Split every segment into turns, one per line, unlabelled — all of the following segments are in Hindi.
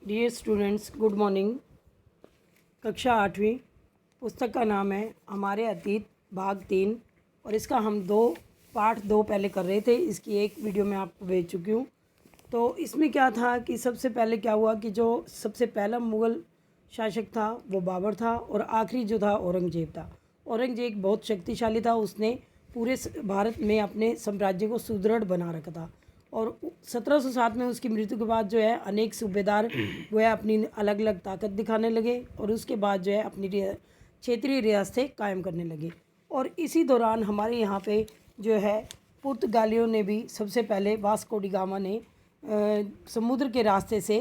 Dear students, good morning. कक्षा 8वीं पुस्तक का नाम है हमारे अतीत भाग 3 और इसका हम पार्ट 2 पहले कर रहे थे। इसकी एक वीडियो मैं आपको भेज चुकी हूँ। तो इसमें क्या था कि सबसे पहले क्या हुआ कि जो सबसे पहला मुग़ल शासक था वो बाबर था और आखिरी जो था औरंगजेब था। औरंगजेब बहुत शक्तिशाली था, उसने पूरे भारत में अपने साम्राज्य को सुदृढ़ बना रखा था। और 1707 में उसकी मृत्यु के बाद जो है अनेक सूबेदार वो है अपनी अलग अलग ताकत दिखाने लगे और उसके बाद जो है अपनी क्षेत्रीय रियासतें कायम करने लगे। और इसी दौरान हमारे यहाँ पे जो है पुर्तगालियों ने भी सबसे पहले वास्को डी गामा ने समुद्र के रास्ते से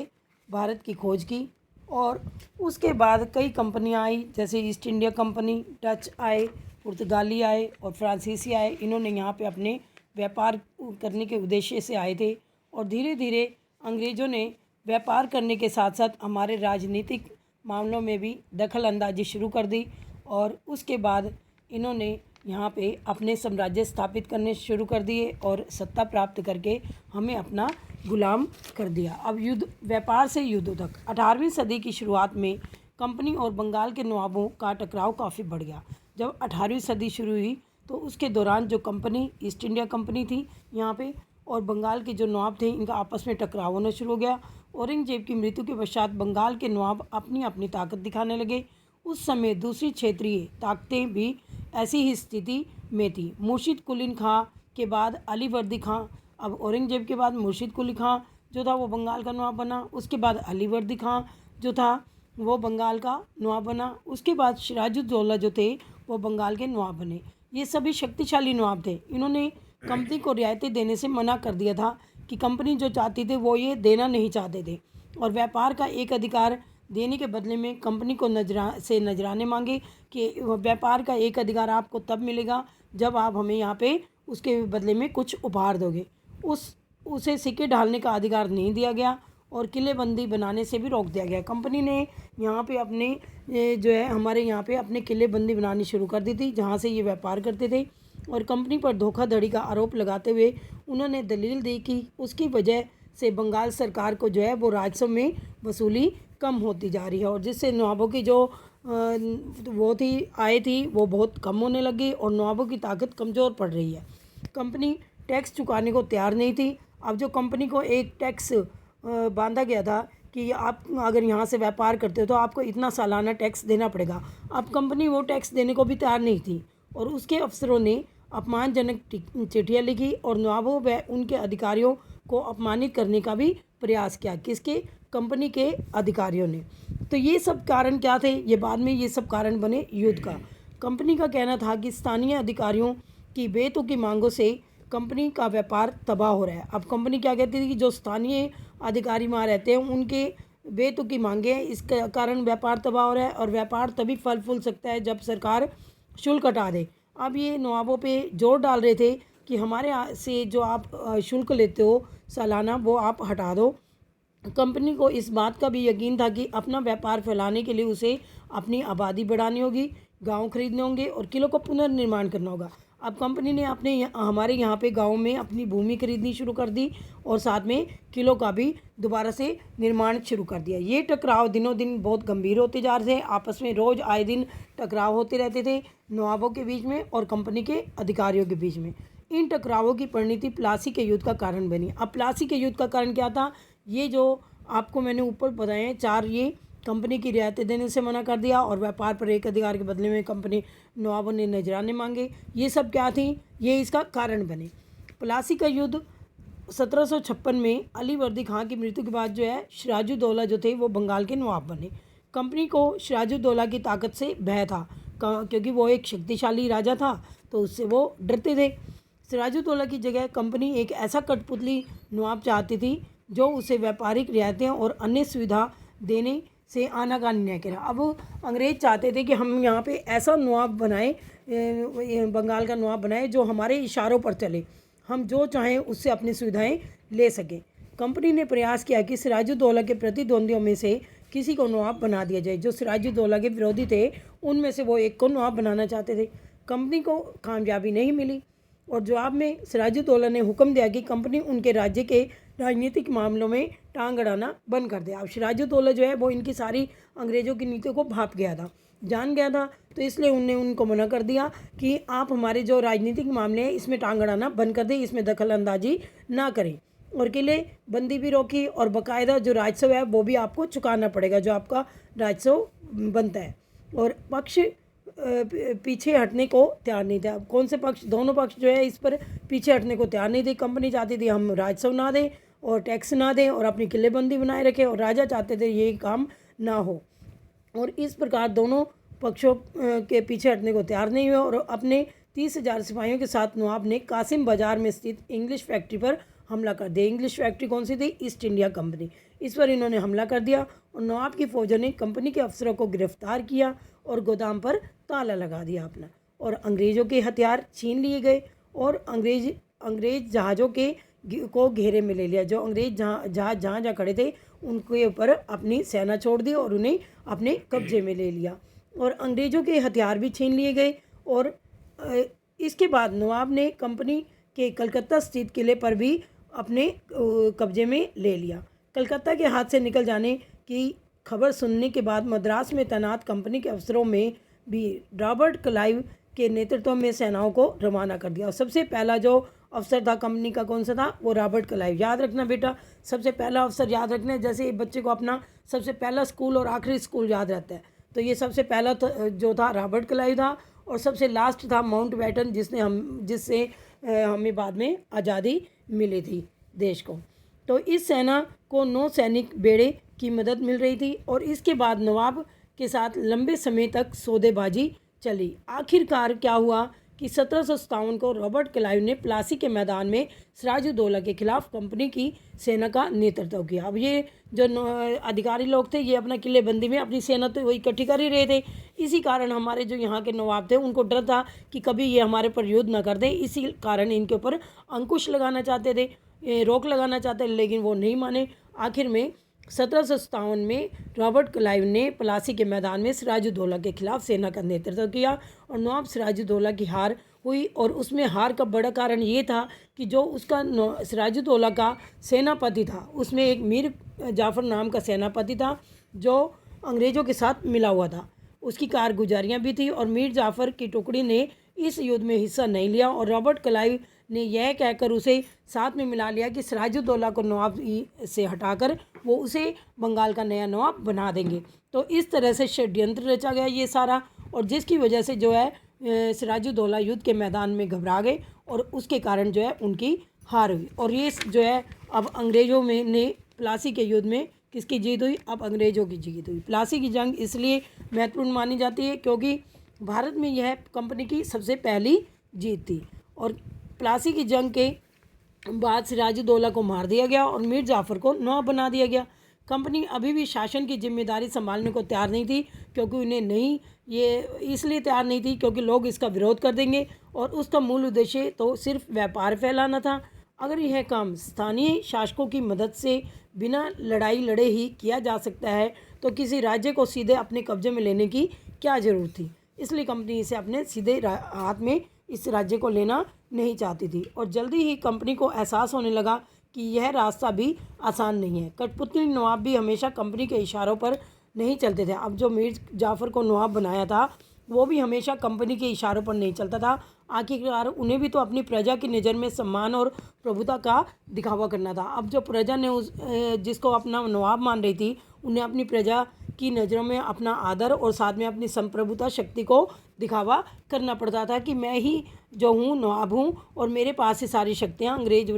भारत की खोज की। और उसके बाद कई कंपनियां आई, जैसे ईस्ट इंडिया कंपनी, डच आए, पुर्तगाली आए और फ्रांसीसी आए। इन्होंने यहाँ पे अपने व्यापार करने के उद्देश्य से आए थे और धीरे धीरे अंग्रेज़ों ने व्यापार करने के साथ साथ हमारे राजनीतिक मामलों में भी दखल अंदाजी शुरू कर दी। और उसके बाद इन्होंने यहाँ पे अपने साम्राज्य स्थापित करने शुरू कर दिए और सत्ता प्राप्त करके हमें अपना गुलाम कर दिया। अब युद्ध, व्यापार से युद्ध तक 18वीं सदी की शुरुआत में कंपनी और बंगाल के नवाबों का टकराव काफ़ी बढ़ गया। जब 18वीं सदी शुरू हुई तो उसके दौरान जो कंपनी, ईस्ट इंडिया कंपनी थी यहाँ पे, और बंगाल के जो नवाब थे, इनका आपस में टकराव होना शुरू हो गया। औरंगजेब की मृत्यु के पश्चात बंगाल के नवाब अपनी अपनी ताकत दिखाने लगे। उस समय दूसरी क्षेत्रीय ताकतें भी ऐसी ही स्थिति में थी। मुर्शिद कुली खां के बाद अली वर्दी खां, अब औरंगजेब के बाद मुर्शिद कुली खां जो था वो बंगाल का नवाब बना। उसके बाद अली वर्दी खां जो था वो बंगाल का नवाब बना। उसके बाद सिराजुद्दौला जो थे वो बंगाल के नवाब बने। ये सभी शक्तिशाली नवाब थे। इन्होंने कंपनी को रियायतें देने से मना कर दिया था कि कंपनी जो चाहती थी वो ये देना नहीं चाहते थे, और व्यापार का एक अधिकार देने के बदले में कंपनी को नजराने मांगे कि व्यापार का एक अधिकार आपको तब मिलेगा जब आप हमें यहाँ पे उसके बदले में कुछ उपहार दोगे। उसे सिक्के ढालने का अधिकार नहीं दिया गया और किलेबंदी बनाने से भी रोक दिया गया। कंपनी ने यहाँ पे अपने जो है हमारे यहाँ पे अपने किलेबंदी बनानी शुरू कर दी थी जहाँ से ये व्यापार करते थे। और कंपनी पर धोखाधड़ी का आरोप लगाते हुए उन्होंने दलील दी कि उसकी वजह से बंगाल सरकार को जो है वो राजस्व में वसूली कम होती जा रही है, और जिससे नवाबों की जो वो थी आय थी वो बहुत कम होने लगी और नवाबों की ताकत कमज़ोर पड़ रही है। कंपनी टैक्स चुकाने को तैयार नहीं थी। अब जो कंपनी को एक टैक्स बांधा गया था कि आप अगर यहाँ से व्यापार करते हो तो आपको इतना सालाना टैक्स देना पड़ेगा। अब कंपनी वो टैक्स देने को भी तैयार नहीं थी और उसके अफसरों ने अपमानजनक चिट्ठियाँ लिखी और नवाबों व उनके अधिकारियों को अपमानित करने का भी प्रयास किया। किसके? कंपनी के अधिकारियों ने। तो ये सब कारण क्या थे? ये बाद में ये सब कारण बने युद्ध का। कंपनी का कहना था कि स्थानीय अधिकारियों की बेतुकी मांगों से कंपनी का व्यापार तबाह हो रहा है। अब कंपनी क्या कहती थी कि जो स्थानीय अधिकारी वहाँ रहते हैं उनके बेतुकी मांगे हैं, इसके कारण व्यापार तबाह हो रहा है, और व्यापार तभी फल फूल सकता है जब सरकार शुल्क हटा दे। अब ये नवाबों पे जोर डाल रहे थे कि हमारे से जो आप शुल्क लेते हो सालाना वो आप हटा दो। कंपनी को इस बात का भी यकीन था कि अपना व्यापार फैलाने के लिए उसे अपनी आबादी बढ़ानी होगी, गांव खरीदने होंगे और किलों का पुनर्निर्माण करना होगा। अब कंपनी ने हमारे यहाँ पे गाँव में अपनी भूमि खरीदनी शुरू कर दी और साथ में किलों का भी दोबारा से निर्माण शुरू कर दिया। ये टकराव दिनों दिन बहुत गंभीर होते जा रहे थे। आपस में रोज़ आए दिन टकराव होते रहते थे नवाबों के बीच में और कंपनी के अधिकारियों के बीच में। इन टकरावों की परिणति प्लासी के युद्ध का कारण बनी। अब प्लासी के युद्ध का कारण क्या था? ये जो आपको मैंने ऊपर बताए हैं चार, ये कंपनी की रियायतें देने से मना कर दिया और व्यापार पर एक अधिकार के बदले में कंपनी नवाबों ने नजराने मांगे, ये सब क्या थी? ये इसका कारण बने। प्लासी का युद्ध 1756 में अली वर्दी खां की मृत्यु के बाद जो है सिराजुद्दौला जो थे वो बंगाल के नवाब बने। कंपनी को सिराजुद्दौला की ताकत से भय था क्योंकि वो एक शक्तिशाली राजा था, तो उससे वो डरते थे। सिराजुद्दौला की जगह कंपनी एक ऐसा कठपुतली नवाब चाहती थी जो उसे व्यापारिक रियायतें और अन्य सुविधा देने से आनाकानी न करे। अब अंग्रेज चाहते थे कि हम यहाँ पे ऐसा नवाब बनाए, बंगाल का नवाब बनाए जो हमारे इशारों पर चले, हम जो चाहें उससे अपनी सुविधाएं ले सकें। कंपनी ने प्रयास किया कि सिराजुद्दौला के प्रतिद्वंदियों में से किसी को नवाब बना दिया जाए। जो सिराजुद्दौला के विरोधी थे उनमें से वो एक को नवाब बनाना चाहते थे। कंपनी को कामयाबी नहीं मिली और जवाब में सिराजुद्दौला ने हुक्म दिया कि कंपनी उनके राज्य के राजनीतिक मामलों में टांग अड़ाना बंद कर दिया। अब सिराजुद्दौला जो है वो इनकी सारी अंग्रेज़ों की नीतियों को भाप गया था, जान गया था, तो इसलिए उनने उनको मना कर दिया कि आप हमारे जो राजनीतिक मामले हैं इसमें टांग अड़ाना बंद कर दें, इसमें दखल अंदाजी ना करें। और किले बंदी भी रोकी और बाकायदा जो राजस्व है वो भी आपको चुकाना पड़ेगा, जो आपका राजस्व बनता है। और पक्ष पीछे हटने को तैयार नहीं थे। अब कौन से पक्ष? दोनों पक्ष जो है इस पर पीछे हटने को तैयार नहीं थे। कंपनी चाहती थी हम राजस्व ना दें और टैक्स ना दें और अपनी किलेबंदी बनाए रखें, और राजा चाहते थे ये काम ना हो। और इस प्रकार दोनों पक्षों के पीछे हटने को तैयार नहीं हुए और अपने 30,000 सिपाहियों के साथ नवाब ने कासिम बाजार में स्थित इंग्लिश फैक्ट्री पर हमला कर दिया। इंग्लिश फैक्ट्री कौन सी थी? East India company. इस पर इन्होंने हमला कर दिया और नवाब की फ़ौजों ने कंपनी के अफसरों को गिरफ्तार किया और गोदाम पर ताला लगा दिया अपना, और अंग्रेज़ों के हथियार छीन लिए गए और अंग्रेज़ जहाज़ों को घेरे में ले लिया। जो अंग्रेज़ जहाँ खड़े थे उनके ऊपर अपनी सेना छोड़ दी और उन्हें अपने कब्जे में ले लिया, और अंग्रेज़ों के हथियार भी छीन लिए गए। और इसके बाद नवाब ने कंपनी के कलकत्ता स्थित किले पर भी अपने कब्जे में ले लिया। कलकत्ता के हाथ से निकल जाने की खबर सुनने के बाद मद्रास में तैनात कंपनी के अफसरों में भी रॉबर्ट क्लाइव के नेतृत्व में सेनाओं को रवाना कर दिया। और सबसे पहला जो अफसर था कंपनी का कौन सा था? वो रॉबर्ट क्लाइव। याद रखना बेटा, सबसे पहला अफसर याद रखना, जैसे बच्चे को अपना सबसे पहला स्कूल और आखिरी स्कूल याद रहता है, तो ये सबसे पहला जो था रॉबर्ट क्लाइव था, और सबसे लास्ट था माउंटबेटन, जिससे हमें बाद में आज़ादी मिली थी देश को। तो इस सेना को 9 सैनिक बेड़े की मदद मिल रही थी और इसके बाद नवाब के साथ लंबे समय तक सौदेबाजी चली। आखिरकार क्या हुआ कि 1757 को रॉबर्ट क्लाइव ने प्लासी के मैदान में सिराजुद्दौला के खिलाफ कंपनी की सेना का नेतृत्व किया। अब ये जो अधिकारी लोग थे ये अपना किलेबंदी में अपनी सेना तो वही इकट्ठी कर ही रहे थे। इसी कारण हमारे जो यहाँ के नवाब थे उनको डर था कि कभी ये हमारे पर युद्ध न कर दें, इसी कारण इनके ऊपर अंकुश लगाना चाहते थे, रोक लगाना चाहते, लेकिन वो नहीं माने। आखिर में 1757 में रॉबर्ट क्लाइव ने प्लासी के मैदान में सिराजुद्दौला के खिलाफ सेना का नेतृत्व किया और नवाब सिराजुद्दौला की हार हुई। और उसमें हार का बड़ा कारण ये था कि जो उसका सिराजुद्दौला का सेनापति था उसमें एक मीर जाफ़र नाम का सेनापति था जो अंग्रेज़ों के साथ मिला हुआ था, उसकी कारगुजारियाँ भी थी, और मीर जाफ़र की टुकड़ी ने इस युद्ध में हिस्सा नहीं लिया। और रॉबर्ट क्लाइव ने यह कहकर उसे साथ में मिला लिया कि सिराजुद्दौला को नवाब से हटाकर वो उसे बंगाल का नया नवाब बना देंगे। तो इस तरह से षड्यंत्र रचा गया ये सारा, और जिसकी वजह से जो है सिराजुद्दौला युद्ध के मैदान में घबरा गए और उसके कारण जो है उनकी हार हुई। और ये जो है अब अंग्रेज़ों में ने प्लासी के युद्ध में किसकी जीत हुई? अब अंग्रेज़ों की जीत हुई। प्लासी की जंग इसलिए महत्वपूर्ण मानी जाती है क्योंकि भारत में यह कंपनी की सबसे पहली जीत थी। और प्लासी की जंग के बाद सिराजुद्दौला को मार दिया गया और मीर जाफ़र को नवाब बना दिया गया। कंपनी अभी भी शासन की जिम्मेदारी संभालने को तैयार नहीं थी, क्योंकि उन्हें नहीं ये इसलिए तैयार नहीं थी क्योंकि लोग इसका विरोध कर देंगे और उसका मूल उद्देश्य तो सिर्फ व्यापार फैलाना था। अगर यह काम स्थानीय शासकों की मदद से बिना लड़ाई लड़े ही किया जा सकता है तो किसी राज्य को सीधे अपने कब्जे में लेने की क्या ज़रूरत थी। इसलिए कंपनी इसे अपने सीधे हाथ में इस राज्य को लेना नहीं चाहती थी। और जल्दी ही कंपनी को एहसास होने लगा कि यह रास्ता भी आसान नहीं है। कठपुतली नवाब भी हमेशा कंपनी के इशारों पर नहीं चलते थे। अब जो मीर जाफ़र को नवाब बनाया था वो भी हमेशा कंपनी के इशारों पर नहीं चलता था। आखिरकार उन्हें भी तो अपनी प्रजा की नज़र में सम्मान और प्रभुता का दिखावा करना था। अब जो प्रजा ने जिसको अपना नवाब मान रही थी उन्हें अपनी प्रजा की नज़रों में अपना आदर और साथ में अपनी संप्रभुता शक्ति को दिखावा करना पड़ता था कि मैं ही जो हूँ नवाब हूँ और मेरे पास ही सारी शक्तियाँ, अंग्रेज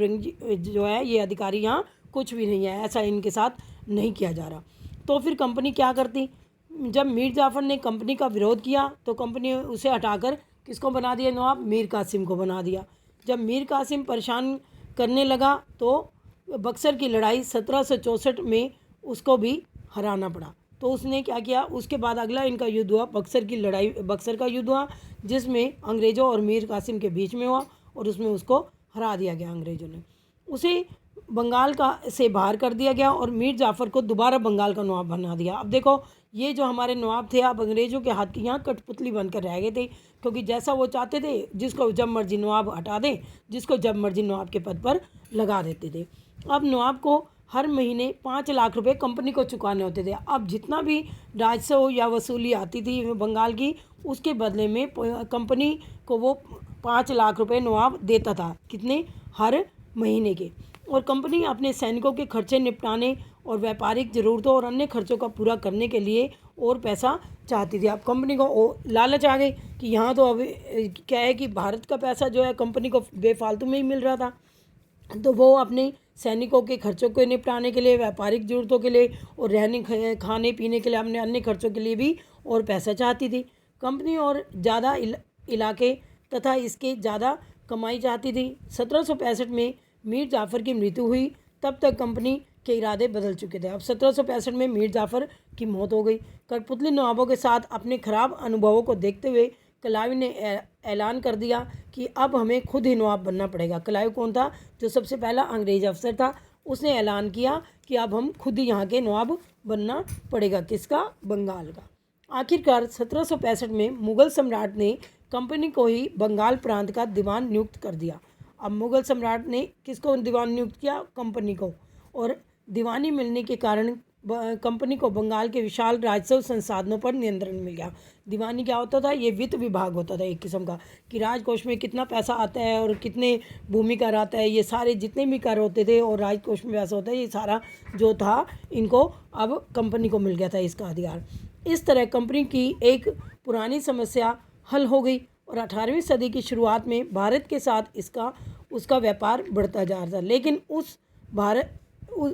जो है ये अधिकारी यहाँ कुछ भी नहीं है, ऐसा इनके साथ नहीं किया जा रहा। तो फिर कंपनी क्या करती? जब मीर जाफ़र ने कंपनी का विरोध किया तो कंपनी उसे हटाकर किसको बना दिया? नवाब मीर कासिम को बना दिया। जब मीर कासिम परेशान करने लगा तो बक्सर की लड़ाई 1764 में उसको भी हराना पड़ा। तो उसने क्या किया? उसके बाद अगला इनका युद्ध हुआ बक्सर का युद्ध हुआ, जिसमें अंग्रेज़ों और मीर कासिम के बीच में हुआ और उसमें उसको हरा दिया गया। अंग्रेज़ों ने उसे बंगाल से बाहर कर दिया गया और मीर जाफ़र को दोबारा बंगाल का नवाब बना दिया। अब देखो ये जो हमारे नवाब थे अब अंग्रेज़ों के हाथ की यहाँ कठपुतली बनकर रह गए थे, क्योंकि जैसा वो चाहते थे जिसको जब मर्जी नवाब हटा दें, जिसको जब मर्जी नवाब के पद पर लगा देते थे। अब नवाब को हर महीने 5 लाख रुपए कंपनी को चुकाने होते थे। अब जितना भी राजस्व या वसूली आती थी बंगाल की, उसके बदले में कंपनी को वो 5 लाख रुपए नवाब देता था। कितने? हर महीने के। और कंपनी अपने सैनिकों के खर्चे निपटाने और व्यापारिक ज़रूरतों और अन्य खर्चों का पूरा करने के लिए और पैसा चाहती थी। अब कंपनी को लालच आ गई कि यहाँ तो अब क्या है कि भारत का पैसा जो है कंपनी को बेफालतू में ही मिल रहा था, तो वो अपने सैनिकों के खर्चों को निपटाने के लिए, व्यापारिक ज़रूरतों के लिए और रहने खाने पीने के लिए, अपने अन्य खर्चों के लिए भी और पैसा चाहती थी। कंपनी और ज़्यादा इलाके तथा इसके ज़्यादा कमाई चाहती थी। 1765 में मीर जाफ़र की मृत्यु हुई। तब तक कंपनी के इरादे बदल चुके थे। अब 1765 में मीर जाफ़र की मौत हो गई। कठपुतली नवाबों के साथ अपने खराब अनुभवों को देखते हुए क्लाइव ने ऐलान कर दिया कि अब हमें खुद ही नवाब बनना पड़ेगा। क्लाइव कौन था? जो सबसे पहला अंग्रेज अफसर था। उसने ऐलान किया कि अब हम खुद ही यहाँ के नवाब बनना पड़ेगा। किसका? बंगाल का। आखिरकार 1765 में मुग़ल सम्राट ने कंपनी को ही बंगाल प्रांत का दीवान नियुक्त कर दिया। अब मुग़ल सम्राट ने किसको दीवान नियुक्त किया? कंपनी को। और दीवानी मिलने के कारण कंपनी को बंगाल के विशाल राजस्व संसाधनों पर नियंत्रण मिल गया। दीवानी क्या होता था? ये वित्त विभाग होता था एक किस्म का, कि राजकोष में कितना पैसा आता है और कितने भूमि कर आता है, ये सारे जितने भी कर होते थे और राजकोष में पैसा होता है, ये सारा जो था इनको अब कंपनी को मिल गया था इसका अधिकार। इस तरह कंपनी की एक पुरानी समस्या हल हो गई और 18वीं सदी की शुरुआत में भारत के साथ उसका व्यापार बढ़ता जा रहा था। लेकिन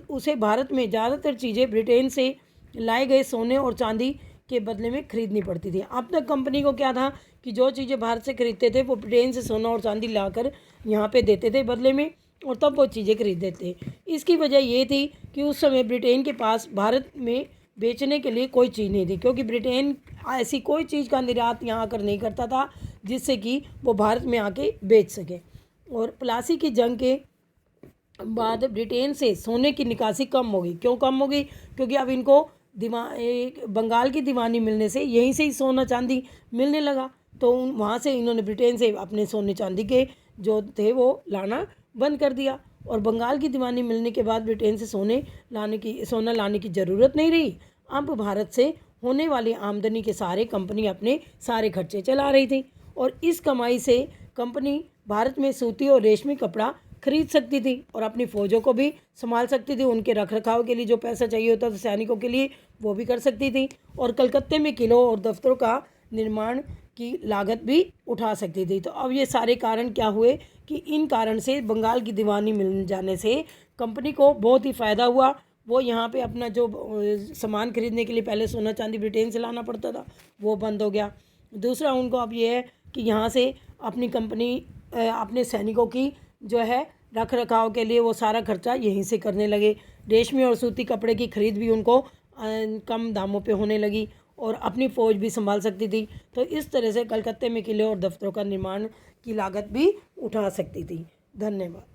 उसे भारत में ज़्यादातर चीज़ें ब्रिटेन से लाए गए सोने और चांदी के बदले में खरीदनी पड़ती थी। अब तक कंपनी को क्या था कि जो चीज़ें भारत से खरीदते थे वो ब्रिटेन से सोना और चांदी लाकर यहाँ पे देते थे बदले में, और तब वो चीज़ें खरीदते थे। इसकी वजह ये थी कि उस समय ब्रिटेन के पास भारत में बेचने के लिए कोई चीज़ नहीं थी, क्योंकि ब्रिटेन ऐसी कोई चीज़ का निर्यात यहाँ आकर नहीं करता था जिससे कि वो भारत में आके बेच सके। और प्लासी की जंग के बाद ब्रिटेन से सोने की निकासी कम हो गई। क्यों कम हो गई? क्योंकि अब इनको बंगाल की दीवानी मिलने से यहीं से ही सोना चांदी मिलने लगा, तो वहाँ से इन्होंने ब्रिटेन से अपने सोने चांदी के जो थे वो लाना बंद कर दिया। और बंगाल की दीवानी मिलने के बाद ब्रिटेन से सोना लाने की ज़रूरत नहीं रही। अब भारत से होने वाली आमदनी के सारे कंपनी अपने सारे खर्चे चला रही थी, और इस कमाई से कंपनी भारत में सूती और रेशमी कपड़ा खरीद सकती थी और अपनी फ़ौजों को भी संभाल सकती थी। उनके रखरखाव के लिए जो पैसा चाहिए होता था सैनिकों के लिए, वो भी कर सकती थी। और कलकत्ते में किलों और दफ्तरों का निर्माण की लागत भी उठा सकती थी। तो अब ये सारे कारण क्या हुए कि इन कारण से बंगाल की दीवानी मिल जाने से कंपनी को बहुत ही फ़ायदा हुआ। वो यहाँ पे अपना जो सामान खरीदने के लिए पहले सोना चांदी ब्रिटेन से लाना पड़ता था, वो बंद हो गया। दूसरा उनको अब ये है कि यहाँ से अपनी कंपनी अपने सैनिकों की जो है रख रखाव के लिए वो सारा खर्चा यहीं से करने लगे। रेशमी और सूती कपड़े की खरीद भी उनको कम दामों पे होने लगी और अपनी फ़ौज भी संभाल सकती थी। तो इस तरह से कलकत्ते में किले और दफ्तरों का निर्माण की लागत भी उठा सकती थी। धन्यवाद।